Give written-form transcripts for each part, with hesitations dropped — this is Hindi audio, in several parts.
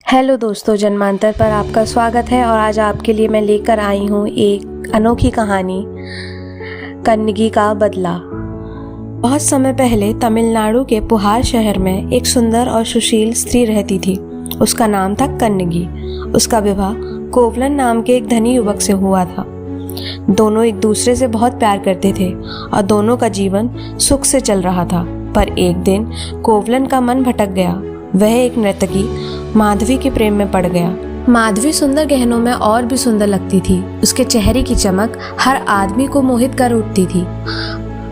हेलो दोस्तों, जन्मांतर पर आपका स्वागत है। और आज आपके लिए मैं लेकर आई हूँ एक अनोखी कहानी, कन्नगी का बदला। बहुत समय पहले तमिलनाडु के पुहार शहर में एक सुंदर और सुशील स्त्री रहती थी। उसका नाम था कन्नगी। उसका विवाह कोवलन नाम के एक धनी युवक से हुआ था। दोनों एक दूसरे से बहुत प्यार करते थे और दोनों का जीवन सुख से चल रहा था। पर एक दिन कोवलन का मन भटक गया। वह एक नर्तकी माधवी के प्रेम में पड़ गया। माधवी सुंदर गहनों में और भी सुंदर लगती थी। उसके चेहरे की चमक हर आदमी को मोहित कर उठती थी।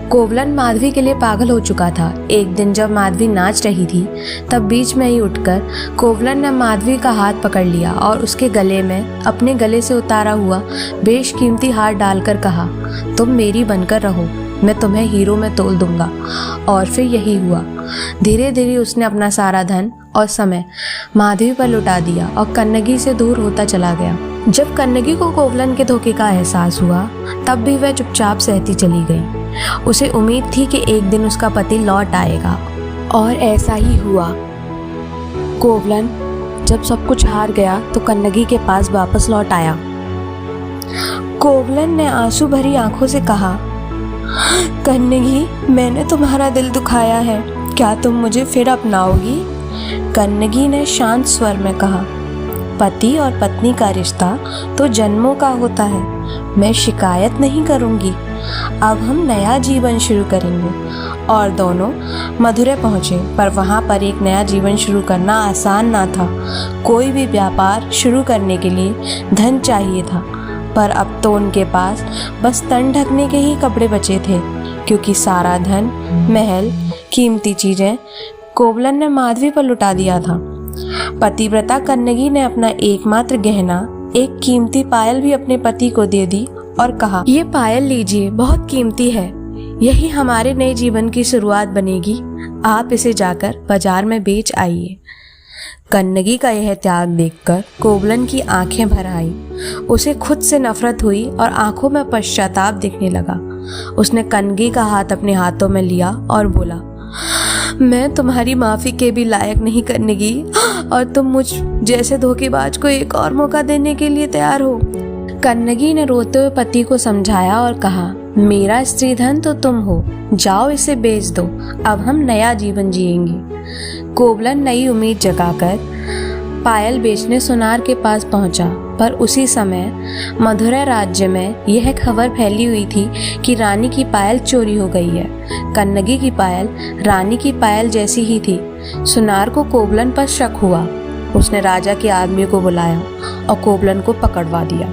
कोवलन माधवी के लिए पागल हो चुका था। एक दिन जब माधवी नाच रही थी, तब बीच में ही उठकर कोवलन ने माधवी का हाथ पकड़ लिया और उसके गले में अपने गले से उतारा हुआ बेशकीमती हार डालकर कहा, तुम मेरी बनकर रहो, मैं तुम्हें हीरो में तोल दूंगा। और फिर यही हुआ। धीरे धीरे उसने अपना सारा धन और समय माधवी पर लुटा दिया और कन्नगी से दूर होता चला गया। जब कन्नगी को कोवलन के धोखे का एहसास हुआ, तब भी वह चुपचाप सहती चली गई। उसे उम्मीद थी कि एक दिन उसका पति लौट आएगा, और ऐसा ही हुआ। कोवलन जब सब कुछ हार गया तो कन्नगी के पास वापस लौट आया। कोवलन ने आंसू भरी आंखों से कहा, कन्नगी, मैंने तुम्हारा दिल दुखाया है, क्या तुम मुझे फिर अपनाओगी? कन्नगी ने शांत स्वर में कहा, पति और पत्नी का रिश्ता तो जन्मों का होता है, मैं शिकायत नहीं करूंगी। अब हम नया जीवन शुरू करेंगे। और दोनों मथुरा पहुंचे। पर वहां पर एक नया जीवन शुरू करना आसान ना था। कोई भी व्यापार शुरू करने के लिए धन चाहिए था, पर अब तो उनके पास बस तन ढकने के ही कपड़े बचे थे, क्योंकि सारा धन, महल, कीमती चीजें कोवलन ने माधवी पर लुटा दिया था। पतिव्रता कन्नगी ने अपना एकमात्र गहना, एक कीमती पायल भी अपने पति को दे दी और कहा, ये पायल लीजिए, बहुत कीमती है, यही हमारे नए जीवन की शुरुआत बनेगी, आप इसे जाकर बाजार में बेच आइए। कन्नगी का यह त्याग देखकर कोवलन की आंखें भर आई। उसे खुद से नफरत हुई और आंखों में पश्चाताप दिखने लगा। उसने कन्नगी का हाथ अपने हाथों में लिया और बोला, मैं तुम्हारी माफी के भी लायक नहीं कन्नगी, और तुम मुझ जैसे धोखेबाज को एक और मौका देने के लिए तैयार हो। कन्नगी ने रोते हुए पति को समझाया और कहा, मेरा स्त्री धन तो तुम हो, जाओ इसे बेच दो, अब हम नया जीवन जिएंगे। कोवलन नई उम्मीद जगाकर पायल बेचने सुनार के पास पहुंचा। पर उसी समय मथुरा राज्य में यह खबर फैली हुई थी कि रानी की पायल चोरी हो गई है। कन्नगी की पायल रानी की पायल जैसी ही थी। सुनार को कोवलन पर शक हुआ। उसने राजा के आदमी को बुलाया और कोवलन को पकड़वा दिया।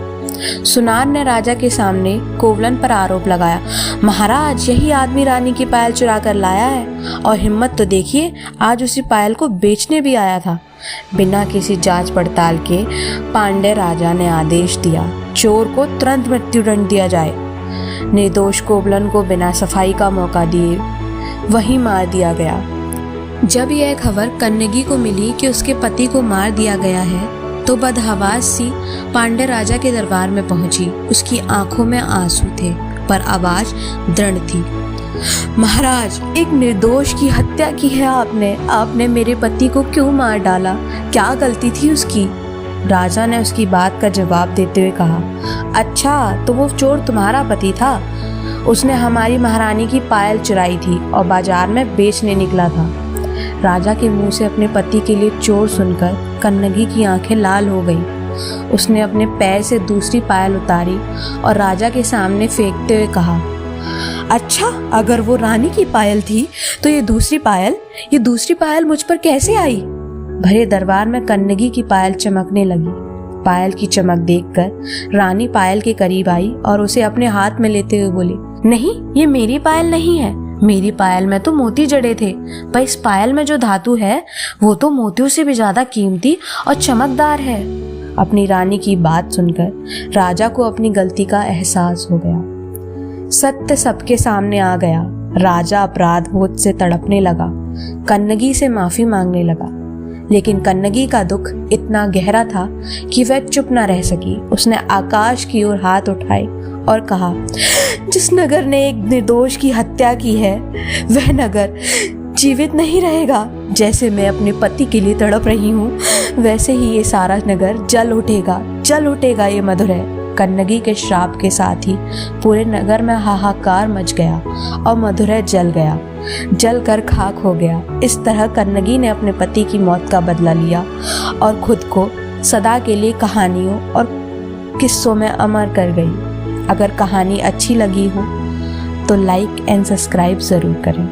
सुनार ने राजा के सामने कोवलन पर आरोप लगाया, महाराज, यही आदमी रानी की पायल चुरा कर लाया है, और हिम्मत तो देखिए, आज उसी पायल को बेचने भी आया था। बिना किसी जांच पड़ताल के पांड्य राजा ने आदेश दिया, चोर को तुरंत मृत्युदंड दिया जाए। निर्दोष कोवलन को बिना सफाई का मौका दिए वहीं मार दिया गया। जब यह खबर कन्नगी को मिली कि उसके पति को मार दिया गया है, तो बदहवास सी पांड्य राजा के दरबार में पहुंची। उसकी आंखों में आंसू थे, पर आवाज दृढ़ थी, महाराज, एक निर्दोष की हत्या की है आपने मेरे पति को क्यों मार डाला? क्या गलती थी उसकी? राजा ने उसकी बात का जवाब देते हुए कहा, अच्छा, तो वो चोर तुम्हारा पति था? उसने हमारी महारानी की पायल चुराई थी और बाजार में बेचने निकला था। राजा के मुंह से अपने पति के लिए चोर सुनकर कन्नगी की आंखें लाल हो गईं। उसने अपने पैर से दूसरी पायल उतारी और राजा के सामने फेंकते हुए कहा, अच्छा, अगर वो रानी की पायल थी तो ये दूसरी पायल मुझ पर कैसे आई? भरे दरबार में कन्नगी की पायल चमकने लगी। पायल की चमक देखकर रानी पायल के करीब आई और उसे अपने हाथ में लेते हुए बोली, नहीं, ये मेरी पायल नहीं है, मेरी पायल में तो मोती जड़े थे, पर इस पायल में जो धातु है वो तो मोतियों से भी ज्यादा कीमती और चमकदार है। अपनी रानी की बात सुनकर राजा को अपनी गलती का एहसास हो गया। सत्य सबके सामने आ गया। राजा अपराध बोध से तड़पने लगा, कन्नगी से माफी मांगने लगा। लेकिन कन्नगी का दुख इतना गहरा था कि वह चुप न रह सकी। उसने आकाश की ओर हाथ उठाए और कहा, जिस नगर ने एक निर्दोष की हत्या की है, वह नगर जीवित नहीं रहेगा। जैसे मैं अपने पति के लिए तड़प रही हूँ, वैसे ही ये सारा नगर जल उठेगा ये मदुरै। कन्नगी के श्राप के साथ ही पूरे नगर में हाहाकार मच गया और मदुरै जल गया, जल कर खाक हो गया। इस तरह कन्नगी ने अपने पति की मौत का बदला लिया और खुद को सदा के लिए कहानियों और किस्सों में अमर कर गई। अगर कहानी अच्छी लगी हो तो लाइक एंड सब्सक्राइब ज़रूर करें।